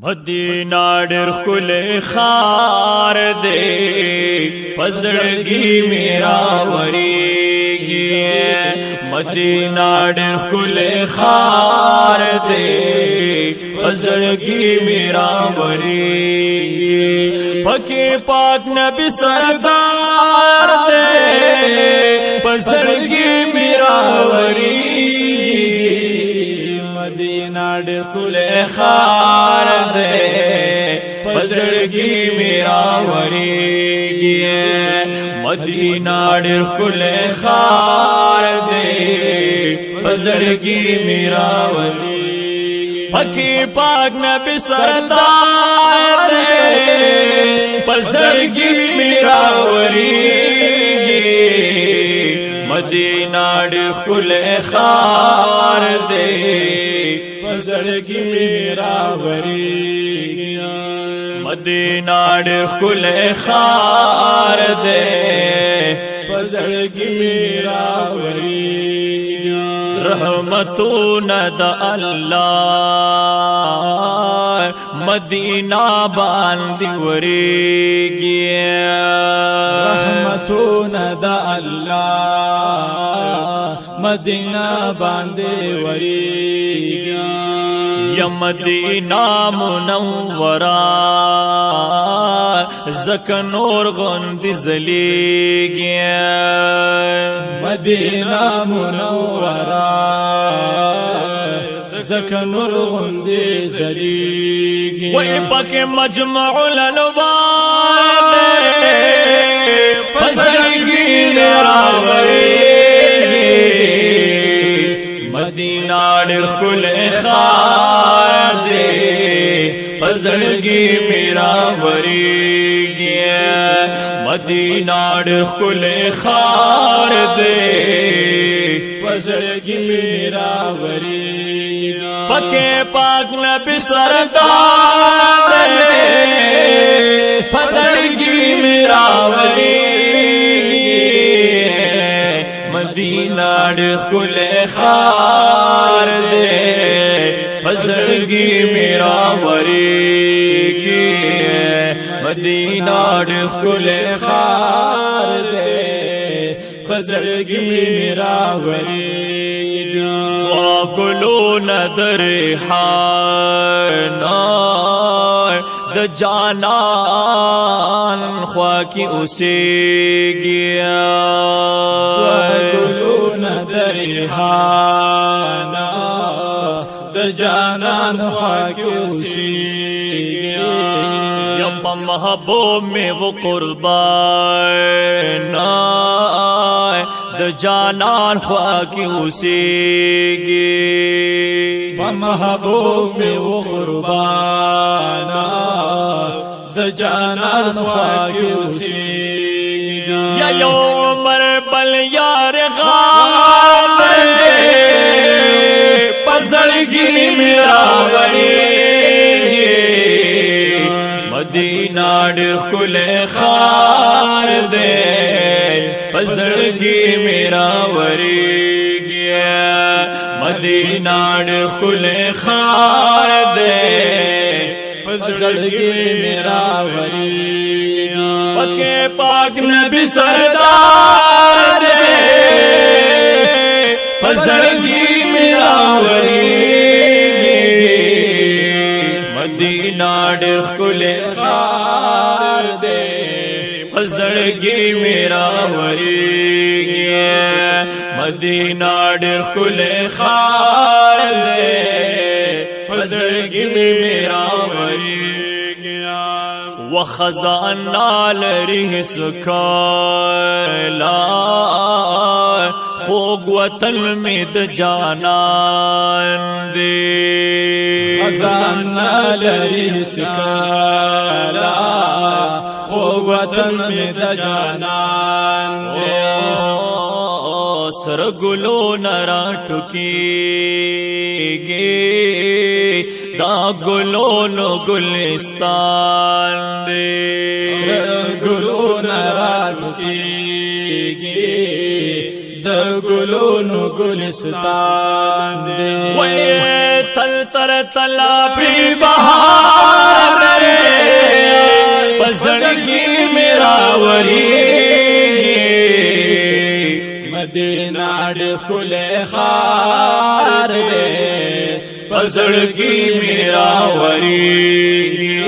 مدینہ ډېر ښکلی ښار دی په زړګي مې راورېږي مدینہ ډېر ښکلی ښار دی په زړګي مې راورېږي پکې پاک نبی سردار دی په زړګي مې راورېږي مدینہ ډېر ښکلی ښار دی په زړګي مې راورېږي مدینہ ډېر ښکلی ښار دی په زړګي مې راورېږي پکې پاک نبی سردار دی په زړګي مې راورېږي مدینہ ډېر ښکلی ښار دی په زړګي مې راورېږي مدینہ ډېر ښکلی ښار دی په زړګي مې راورېږي رحمتونه د الله مدینہ باندې ورېږي رحمتونه د الله مدینہ باندې ورېږي یا مدینہ منورہ زکه نور غوندې ځلېږي مدینہ منورہ زکه نور غوندې ځلېږي وای پکې مجمع الانوار په زړګي راورېږي مدینہ ډېر ښکلی ښار دی په زړګي مې راورېږي مدینہ ډېر ښکلی ښار دی په زړګي مې راورېږي پکې پاک نبی سردار دی په زړګي مې راورېږي مدینہ ډېر ښکلی ښار دی په زړګي مې راورېږي مدینہ ډېر ښکلی ښار دی په زړګي مې راورېږي دعا ګلونه د ریحان د جانان خوا کې اوسېږي دعا ګلونه د ریحان د جانان خوا کې اوسېږي یم په محبوب مې و قربان د جانان خوا کې اوسېږي په محبوب مې و قربان د جانان خوا کې اوسېږي یا یو عمر بل یار غال دی په زړګي مې راورېږي مدینہ ډېر ښکلی ښار دی په زړګي مې راورېږي مدینہ ډېر ښکلی ښار دی په زړګي مې راورېږي پکې پاک نبی سردار دی په زړګي مې راورېږي مدینہ ډېر ښکلی ښار دی په زړګي مې راورېږي مدینہ ډېر ښکلی ښار دی په زړګي مې راورېږي و خزانه لري سکالا خوږ وطن مې د جانان دی خزانه لري سکالا خوږ وطن مې د جانان دی سر ګلونه راټوکېږي دا ګلونو ګلستان دی سر ګلونه راټوکېږي د ګلونو ګلستان دی وای تل تر تلا پری بهار پزړګي میرا وریږي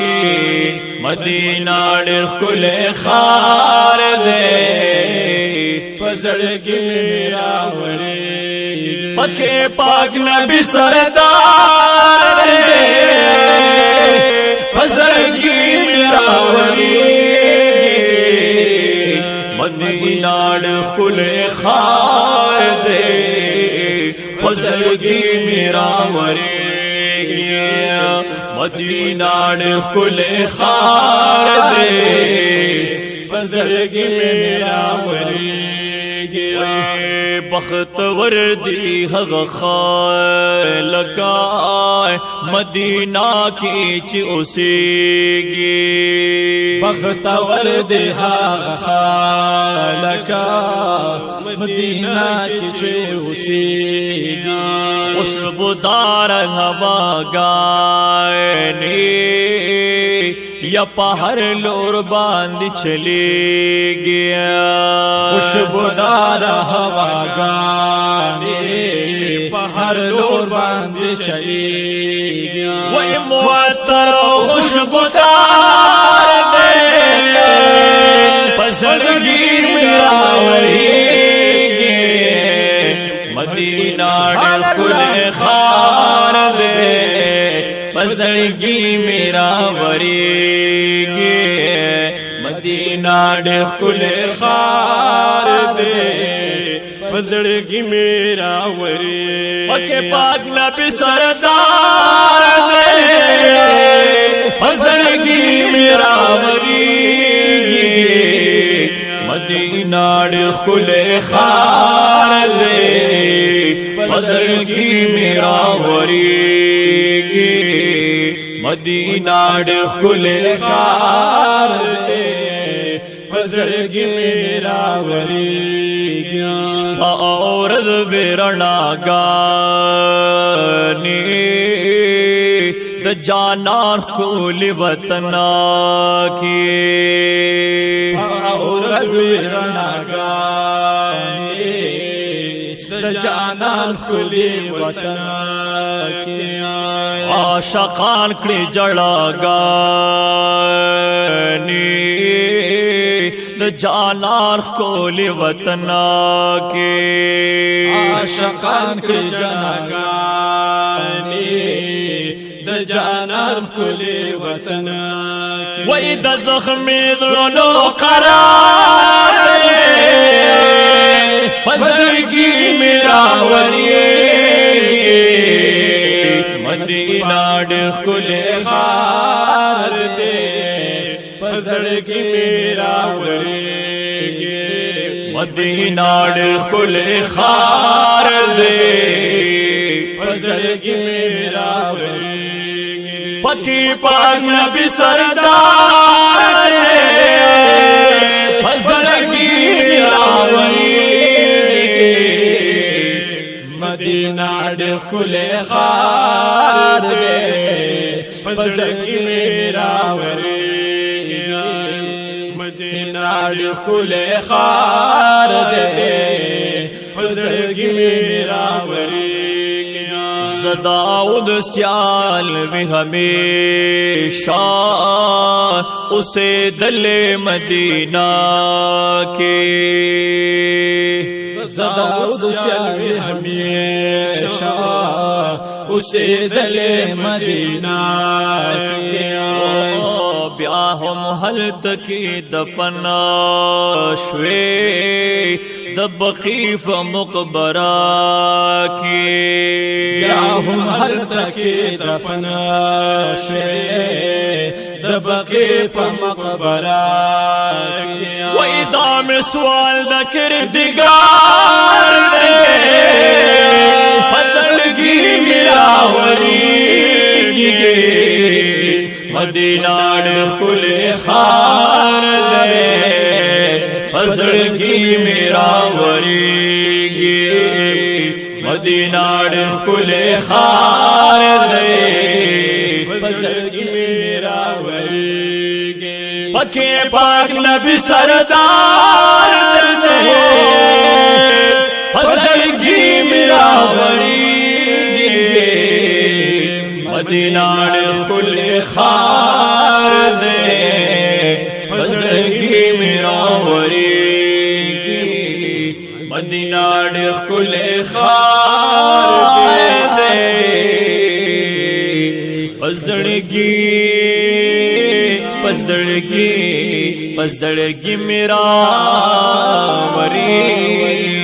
مدینہ ډېر ښکلی ښار دی پزړګي میرا وریږي پکې پاک نبی سردار دی پزړګي میرا وریږي مدینہ ډېر ښکلی ښار دی پزړګي میرا وریږي مدینہ ډېر ښکلی ښار دی پزړګي میرا وریږي بختور دی هغه خلک مدینہ کې چې اوسېږي بختور دی هغه خلک مدینہ کې چې اوسېږي خوشبودار هواګانې یا په هر لور باندې چلیږي خوشبودار هواګانې په هر لور باندې چلیږي وای معطر خوشبودار دی پزړګي میرا وریږي مدینہ ډېر ښکلی ښار دی پزړګي میرا وریږي مدینہ ډېر ښکلی ښار دی پزړګي میرا وریږي پکې پاک نبی سردار دی پزړګي میرا وریږي مدینہ ډېر ښکلی ښار دی پزړګي میرا وریږي مدینہ ډېر ښکلی ښار دی پزړګي میرا وریږي شپه او ورځ به رڼاګانې د جانان ښکلي وطن کې او ورځ رڼاګانې د جانان ښکلي وطن کې عاشقان کړي جړاګانې د جانان ښکلي وطن کې عاشقان کړي جړاګانې د جانان ښکلي وطن کې وای د زخمي زړونو قرار دی پزړګي میرا وریږي مدینہ ډېر ښکلی ښار دی پزړګي میرا وریږي مدینہ ډېر ښکلی ښار دی پزړګي میرا وریږي پکې پاک نبی سردار دی پزړګي میرا وریږي مدینہ ډېر ښکلی ښار دی پزړګي میرا وریږي مدینہ ډېر ښکلی ښار دی پزړګي میرا وریږي داؤد سیال بھی ہمیشہ اسے دل مدینہ کے داؤد سیال بھی ہمیشہ اسے دل مدینہ کے بیا هم حلت کی دفن شوے دبقیف مقبرہ کی بیا هم حلت کی دفن شوے دبقیف مقبرہ کی وَإِدَامِ سوال ذکر دگار دے پتلگی ملاوری مدینہ کل خار دے فزلگی ملاوری مدینہ کل خار دے فزلگی ملاوری پکے پاک نبی سردار دے فزلگی ملاوری مدینہ کل خار دے فزڑگی میرا وری مدینہ کل خار دے فزڑگی پزڑگی پزڑگی میرا وری